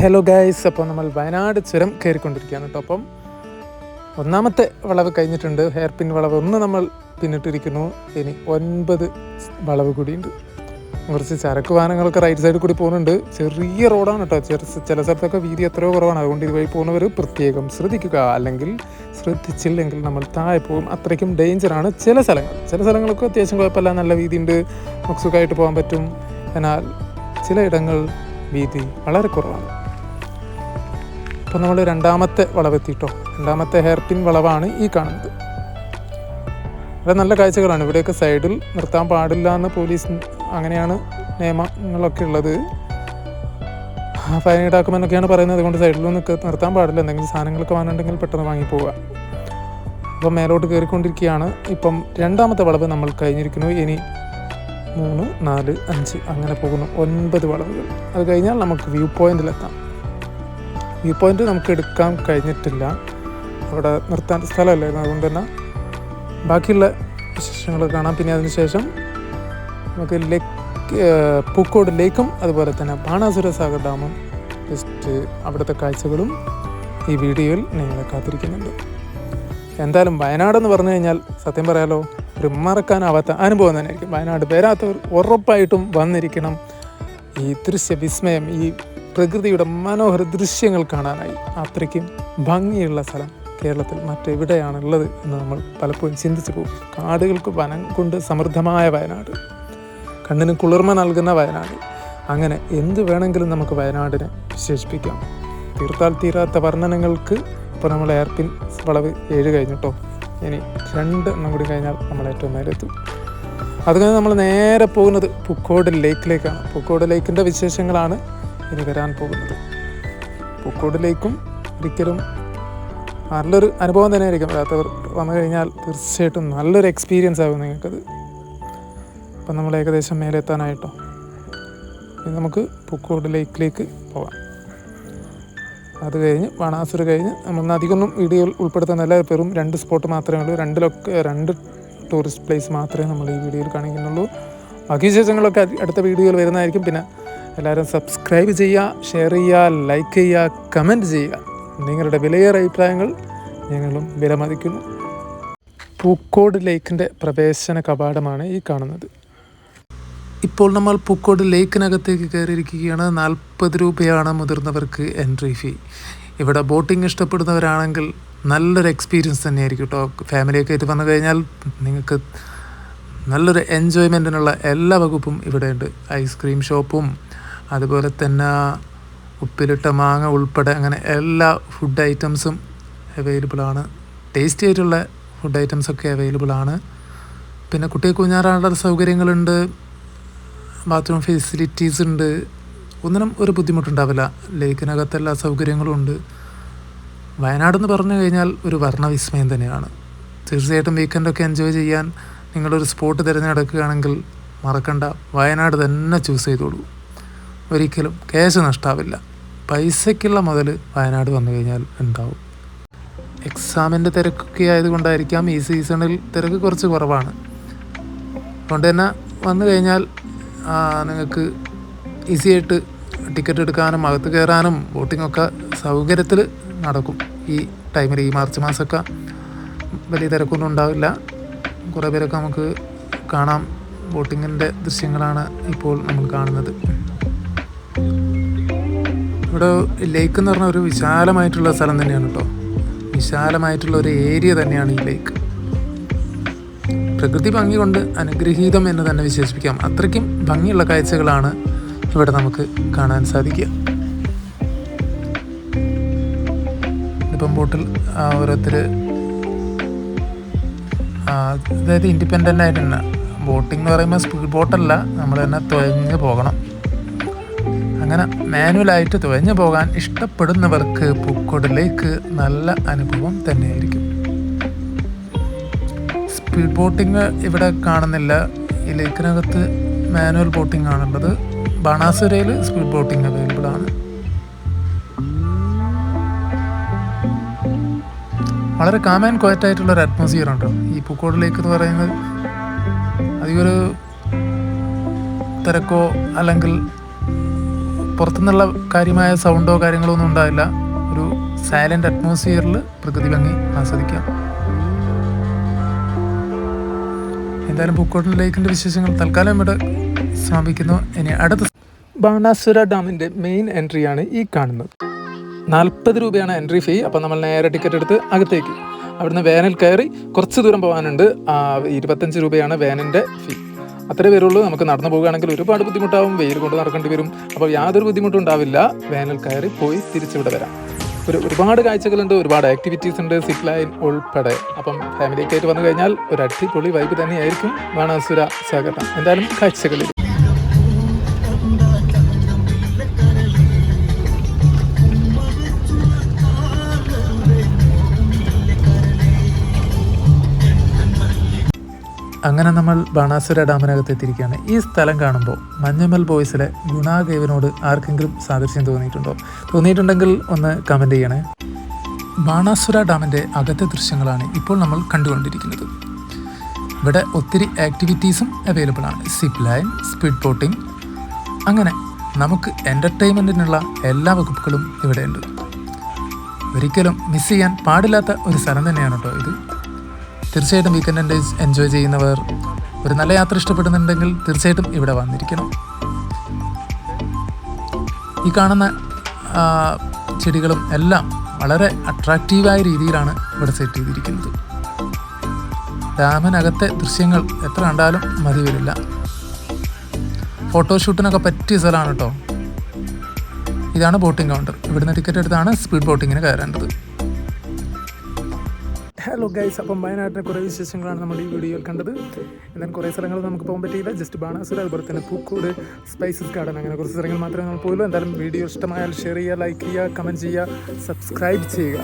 Hello guys, അപ്പോൾ നമ്മൾ വയനാട് ചുരം കയറിക്കൊണ്ടിരിക്കുകയാണ് കേട്ടോ. അപ്പം ഒന്നാമത്തെ വളവ് കഴിഞ്ഞിട്ടുണ്ട്, ഹെയർ പിൻ വളവ് ഒന്ന് നമ്മൾ പിന്നിട്ടിരിക്കുന്നു. ഇനി 9 വളവ് കൂടിയുണ്ട്. കുറച്ച് ചരക്ക് വാഹനങ്ങളൊക്കെ റൈറ്റ് സൈഡിൽ കൂടി പോകുന്നുണ്ട്. ചെറിയ റോഡാണ് കേട്ടോ. ചില സ്ഥലത്തൊക്കെ വീതി എത്രയോ കുറവാണ്. അതുകൊണ്ട് ഇതുവഴി പോകുന്നവർ പ്രത്യേകം ശ്രദ്ധിക്കുക, അല്ലെങ്കിൽ ശ്രദ്ധിച്ചില്ലെങ്കിൽ നമ്മൾ താഴെ പോകും. അത്രയ്ക്കും ഡേഞ്ചറാണ് ചില സ്ഥലങ്ങളൊക്കെ അത്യാവശ്യം കുഴപ്പമില്ല, നല്ല വീതിയുണ്ട്, നമുക്ക് സുഖമായിട്ട് പോകാൻ പറ്റും. എന്നാൽ ചിലയിടങ്ങൾ വീതി വളരെ കുറവാണ്. അപ്പോൾ നമ്മൾ രണ്ടാമത്തെ വളവെത്തിയിട്ടോ. രണ്ടാമത്തെ ഹെയർ പിൻ വളവാണ് ഈ കാണുന്നത്. വളരെ നല്ല കാഴ്ചകളാണ്. ഇവിടെയൊക്കെ സൈഡിൽ നിർത്താൻ പാടില്ല എന്ന് പോലീസ് അങ്ങനെയാണ് നിയമങ്ങളൊക്കെ ഉള്ളത്. ഫൈൻ ഈടാക്കുമെന്നൊക്കെയാണ് പറയുന്നത്. അതുകൊണ്ട് സൈഡിലൊന്നും നിർത്താൻ പാടില്ല. എന്തെങ്കിലും സാധനങ്ങളൊക്കെ വാങ്ങുന്നുണ്ടെങ്കിൽ പെട്ടെന്ന് വാങ്ങിപ്പോവുക. അപ്പം മേലോട്ട് കയറിക്കൊണ്ടിരിക്കുകയാണ്. ഇപ്പം രണ്ടാമത്തെ വളവ് നമ്മൾ കഴിഞ്ഞിരിക്കുന്നു. ഇനി 3, 4, 5 അങ്ങനെ പോകുന്നു. 9 വളവുകൾ. അത് കഴിഞ്ഞാൽ നമുക്ക് വ്യൂ പോയിന്റിലെത്താം. വ്യൂ പോയിന്റ് നമുക്ക് എടുക്കാൻ കഴിഞ്ഞിട്ടില്ല, അവിടെ നിർത്താൻ സ്ഥലമല്ലായിരുന്നു. അതുകൊണ്ട് തന്നെ ബാക്കിയുള്ള വിശേഷങ്ങൾ കാണാം. പിന്നെ അതിനുശേഷം നമുക്ക് പൂക്കോട് ലേക്കും അതുപോലെ തന്നെ ബാണാസുര സാഗർ ഡാമും ജസ്റ്റ് അവിടുത്തെ കാഴ്ചകളും ഈ വീഡിയോയിൽ നിങ്ങളെ കാത്തിരിക്കുന്നുണ്ട്. എന്തായാലും വയനാടെന്ന് പറഞ്ഞു കഴിഞ്ഞാൽ സത്യം പറയാലോ, ഒരു മറക്കാനാവാത്ത അനുഭവം തന്നെയായിരിക്കും. വയനാട് വരാത്തവർ ഉറപ്പായിട്ടും വന്നിരിക്കണം. ഈ ദൃശ്യവിസ്മയം, ഈ പ്രകൃതിയുടെ മനോഹര ദൃശ്യങ്ങൾ കാണാനായി. അത്രയ്ക്കും ഭംഗിയുള്ള സ്ഥലം കേരളത്തിൽ മറ്റെവിടെയാണുള്ളത് എന്ന് നമ്മൾ പലപ്പോഴും ചിന്തിച്ചു പോകും. കാടുകൾക്ക് വനം കൊണ്ട് സമൃദ്ധമായ വയനാട്, കണ്ണിന് കുളിർമ നൽകുന്ന വയനാട്, അങ്ങനെ എന്ത് വേണമെങ്കിലും നമുക്ക് വയനാടിനെ വിശേഷിപ്പിക്കാം. തീർത്താൽ തീരാത്ത വർണ്ണനങ്ങൾക്ക്. ഇപ്പോൾ നമ്മൾ ഹെയർ പിൻ വളവ് 7 കഴിഞ്ഞിട്ടോ. ഇനി 2 എണ്ണം കൂടി കഴിഞ്ഞാൽ നമ്മൾ ഏറ്റവും മേലെത്തും. അത് കഴിഞ്ഞ് നമ്മൾ നേരെ പോകുന്നത് പൂക്കോട് ലേക്കിലേക്കാണ്. പൂക്കോട് ലേക്കിൻ്റെ വിശേഷങ്ങളാണ് ഇനി വരാൻ പോകുന്നത്. പൂക്കോട് ലേക്കും ഒരിക്കലും നല്ലൊരു അനുഭവം തന്നെയായിരിക്കും. വരാത്തവർ വന്നു കഴിഞ്ഞാൽ തീർച്ചയായിട്ടും നല്ലൊരു എക്സ്പീരിയൻസ് ആകും നിങ്ങൾക്കത്. അപ്പം നമ്മൾ ഏകദേശം മേലെത്താനായിട്ടോ. ഇനി നമുക്ക് പൂക്കോട് ലേക്കിലേക്ക് പോകാം. അത് കഴിഞ്ഞ് ബാണാസുര കഴിഞ്ഞ് നമ്മൾ അധികമൊന്നും വീഡിയോയിൽ ഉൾപ്പെടുത്തുന്നില്ല. വെറും 2 സ്പോട്ട് മാത്രമേ ഉള്ളൂ. 2 ടൂറിസ്റ്റ് പ്ലേസ് മാത്രമേ നമ്മൾ ഈ വീഡിയോയിൽ കാണിക്കുന്നുള്ളൂ. ബാക്കി വിശേഷങ്ങളൊക്കെ അടുത്ത വീഡിയോയിൽ വരുന്നതായിരിക്കും. പിന്നെ എല്ലാവരും സബ്സ്ക്രൈബ് ചെയ്യുക, ഷെയർ ചെയ്യുക, ലൈക്ക് ചെയ്യുക, കമൻറ്റ് ചെയ്യുക. നിങ്ങളുടെ വിലയേറിയ അഭിപ്രായങ്ങൾ ഞങ്ങളും വിലമതിക്കുന്നു. പൂക്കോട് ലേക്കിൻ്റെ പ്രവേശന കവാടമാണ് ഈ കാണുന്നത്. ഇപ്പോൾ നമ്മൾ പൂക്കോട് ലേക്കിനകത്തേക്ക് കയറിയിരിക്കുകയാണ്. 40 രൂപയാണ് മുതിർന്നവർക്ക് എൻട്രി ഫീ. ഇവിടെ ബോട്ടിംഗ് ഇഷ്ടപ്പെടുന്നവരാണെങ്കിൽ നല്ലൊരു എക്സ്പീരിയൻസ് തന്നെയായിരിക്കും കേട്ടോ. ഫാമിലിയൊക്കെ ആയിട്ട് വന്നു കഴിഞ്ഞാൽ നിങ്ങൾക്ക് നല്ലൊരു എൻജോയ്മെൻറ്റിനുള്ള എല്ലാ വകുപ്പും ഇവിടെയുണ്ട്. ഐസ്ക്രീം ഷോപ്പും അതുപോലെ തന്നെ ഉപ്പിലിട്ട മാങ്ങ ഉൾപ്പെടെ അങ്ങനെ എല്ലാ ഫുഡ് ഐറ്റംസും അവൈലബിളാണ്. ടേസ്റ്റി ആയിട്ടുള്ള ഫുഡ് ഐറ്റംസൊക്കെ അവൈലബിളാണ്. പിന്നെ കുട്ടികൾക്ക് ഊഞ്ഞാലാടാനുള്ള സൗകര്യങ്ങളുണ്ട്, ബാത്റൂം ഫെസിലിറ്റീസ് ഉണ്ട്. ഒന്നിനും ഒരു ബുദ്ധിമുട്ടുണ്ടാവില്ല. ലേക്കിനകത്ത് എല്ലാ സൗകര്യങ്ങളും ഉണ്ട്. വയനാടെന്ന് പറഞ്ഞു കഴിഞ്ഞാൽ ഒരു വർണ്ണവിസ്മയം തന്നെയാണ്. തീർച്ചയായിട്ടും വീക്കെൻഡൊക്കെ എൻജോയ് ചെയ്യാൻ നിങ്ങളൊരു സ്പോട്ട് തിരഞ്ഞെടുക്കുകയാണെങ്കിൽ മറക്കണ്ട, വയനാട് തന്നെ ചൂസ് ചെയ്തോളൂ. ഒരിക്കലും ക്യാഷ് നഷ്ടാവില്ല. പൈസയ്ക്കുള്ള മുതൽ വയനാട് വന്നു കഴിഞ്ഞാൽ ഉണ്ടാവും. എക്സാമിൻ്റെ തിരക്കൊക്കെ ആയതുകൊണ്ടായിരിക്കാം ഈ സീസണിൽ തിരക്ക് കുറച്ച് കുറവാണ്. അതുകൊണ്ട് തന്നെ വന്നു കഴിഞ്ഞാൽ നിങ്ങൾക്ക് ഈസി ആയിട്ട് ടിക്കറ്റ് എടുക്കാനും അകത്ത് കയറാനും ബോട്ടിങ്ങൊക്കെ സൗകര്യത്തിൽ നടക്കും. ഈ ടൈമിൽ, ഈ മാർച്ച് മാസമൊക്കെ വലിയ തിരക്കൊന്നും ഉണ്ടാവില്ല. കുറേ പേരൊക്കെ നമുക്ക് കാണാം. ബോട്ടിങ്ങിൻ്റെ ദൃശ്യങ്ങളാണ് ഇപ്പോൾ നമ്മൾ കാണുന്നത്. ഇവിടെ ലേക്ക് എന്ന് പറഞ്ഞ ഒരു വിശാലമായിട്ടുള്ള സ്ഥലം തന്നെയാണ് കേട്ടോ. വിശാലമായിട്ടുള്ള ഒരു ഏരിയ തന്നെയാണ് ഈ ലേക്ക്. പ്രകൃതി ഭംഗി കൊണ്ട് അനുഗ്രഹീതം എന്ന് തന്നെ വിശേഷിപ്പിക്കാം. അത്രയ്ക്കും ഭംഗിയുള്ള കാഴ്ചകളാണ് ഇവിടെ നമുക്ക് കാണാൻ സാധിക്കുക. ഇപ്പം ബോട്ടിൽ ഓരോരുത്തർ അതായത് ഇൻഡിപെൻഡൻ്റ് ആയിട്ട് തന്നെ ബോട്ടിംഗ് എന്ന് പറയുമ്പോൾ സ്പീഡ് ബോട്ടല്ല, നമ്മൾ തന്നെ തുഴഞ്ഞ് പോകണം. അങ്ങനെ മാനുവലായിട്ട് തുഴഞ്ഞു പോകാൻ ഇഷ്ടപ്പെടുന്നവർക്ക് പൂക്കോട് ലേക്ക് നല്ല അനുഭവം തന്നെയായിരിക്കും. സ്പീഡ് ബോട്ടിങ് ഇവിടെ കാണുന്നില്ല. ഈ ലേക്കിനകത്ത് മാനുവൽ ബോട്ടിംഗ് ആണുള്ളത്. ബാണാസുരയിൽ സ്പീഡ് ബോട്ടിംഗ് അവൈലബിൾ ആണ്. വളരെ കാം ആൻഡ് ക്വയറ്റ് ആയിട്ടുള്ളൊരു അറ്റ്മോസ്ഫിയർ ഉണ്ടോ ഈ പൂക്കോട് ലേക്ക് എന്ന് പറയുന്നത്. അധികമൊരു തിരക്കോ അല്ലെങ്കിൽ പുറത്തുനിന്നുള്ള കാര്യമായ സൗണ്ടോ കാര്യങ്ങളോ ഒന്നും ഉണ്ടാവില്ല. ഒരു സൈലൻ്റ് അറ്റ്മോസ്ഫിയറിൽ പ്രകൃതി ഭംഗി ആസ്വദിക്കാം. എന്തായാലും പൂക്കോട്ടൻ ലേക്കിൻ്റെ വിശേഷങ്ങൾ തൽക്കാലം ഇവിടെ സമാപിക്കുന്നു. ഇനി അടുത്ത ബാണാസുര ഡാമിൻ്റെ മെയിൻ എൻട്രിയാണ് ഈ കാണുന്നത്. 40 രൂപയാണ് എൻട്രി ഫീ. അപ്പം നമ്മൾ നേരെ ടിക്കറ്റ് എടുത്ത് അകത്തേക്ക് അവിടുന്ന് വാനിൽ കയറി കുറച്ച് ദൂരം പോകാനുണ്ട്. 25 രൂപയാണ് വാനിൻ്റെ ഫീ. അത്രേ വരുള്ളൂ. നമുക്ക് നടന്നു പോകുകയാണെങ്കിൽ ഒരുപാട് ബുദ്ധിമുട്ടാവും, വെയിൽ കൊണ്ട് നടക്കേണ്ടി വരും. അപ്പോൾ യാതൊരു ബുദ്ധിമുട്ടും ഉണ്ടാവില്ല. വാനിൽ കയറി പോയി തിരിച്ചിവിടെ വരാം. ഒരുപാട് കാഴ്ചകളുണ്ട്, ഒരുപാട് ആക്ടിവിറ്റീസ് ഉണ്ട്, സിപ്പ് ലൈൻ ഉൾപ്പെടെ. അപ്പം ഫാമിലിയൊക്കെ ആയിട്ട് വന്നു കഴിഞ്ഞാൽ ഒരു അടിപൊളി വൈബ് തന്നെയായിരിക്കും ബാണാസുര സാഗർ ഡാം. എന്തായാലും കാഴ്ചകളിൽ അങ്ങനെ നമ്മൾ ബാണാസുര ഡാമിനകത്ത് എത്തിയിരിക്കുകയാണ്. ഈ സ്ഥലം കാണുമ്പോൾ മഞ്ഞമ്മൽ ബോയ്സിലെ ഗുണ കേവിനോട് ആർക്കെങ്കിലും സാദൃശ്യം തോന്നിയിട്ടുണ്ടോ? തോന്നിയിട്ടുണ്ടെങ്കിൽ ഒന്ന് കമൻറ്റ് ചെയ്യണേ. ബാണാസുര ഡാമിൻ്റെ അകത്തെ ദൃശ്യങ്ങളാണ് ഇപ്പോൾ നമ്മൾ കണ്ടുകൊണ്ടിരിക്കുന്നത്. ഇവിടെ ഒത്തിരി ആക്ടിവിറ്റീസും അവൈലബിൾ ആണ്. സിപ്പ് ലൈൻ, സ്പീഡ് ബോട്ടിംഗ്, അങ്ങനെ നമുക്ക് എൻ്റർടൈൻമെൻറ്റിനുള്ള എല്ലാ വകുപ്പുകളും ഇവിടെയുണ്ട്. ഒരിക്കലും മിസ് ചെയ്യാൻ പാടില്ലാത്ത ഒരു സ്ഥലം തന്നെയാണ് കേട്ടോ ഇത്. തീർച്ചയായിട്ടും വീക്കെൻഡ് എൻജോയ് ചെയ്യുന്നവർ, ഒരു നല്ല യാത്ര ഇഷ്ടപ്പെടുന്നുണ്ടെങ്കിൽ തീർച്ചയായിട്ടും ഇവിടെ വന്നിരിക്കണം. ഈ കാണുന്ന ചെടികളും എല്ലാം വളരെ അട്രാക്റ്റീവായ രീതിയിലാണ് ഇവിടെ സെറ്റ് ചെയ്തിരിക്കുന്നത്. ഡാമിനകത്തെ ദൃശ്യങ്ങൾ എത്ര കണ്ടാലും മതി വരില്ല. ഫോട്ടോഷൂട്ടിനൊക്കെ പറ്റിയ സ്ഥലമാണ് കേട്ടോ. ഇതാണ് ബോട്ടിംഗ് കൗണ്ടർ. ഇവിടുന്ന് ടിക്കറ്റ് എടുത്താണ് സ്പീഡ് ബോട്ടിങ്ങിന് കയറേണ്ടത്. ഹലോ ഗൈസ്, അപ്പം വയനാട്ടിലെ കുറേ വിശേഷങ്ങളാണ് നമ്മൾ ഈ വീഡിയോയിൽ കണ്ടത്. എന്നാൽ കുറേ സ്ഥലങ്ങൾ നമുക്ക് പോകാൻ പറ്റിയില്ല. ജസ്റ്റ് ബാണാസുര, അതുപോലെ തന്നെ പൂക്കോട്, സ്പൈസസ് ഗാർഡൻ, അങ്ങനെ കുറച്ച് സ്ഥലങ്ങൾ മാത്രമേ നമ്മൾ പോയുള്ളൂ. എന്തായാലും വീഡിയോ ഇഷ്ടമായാൽ ഷെയർ ചെയ്യുക, ലൈക്ക് ചെയ്യുക, കമൻറ്റ് ചെയ്യുക, സബ്സ്ക്രൈബ് ചെയ്യുക.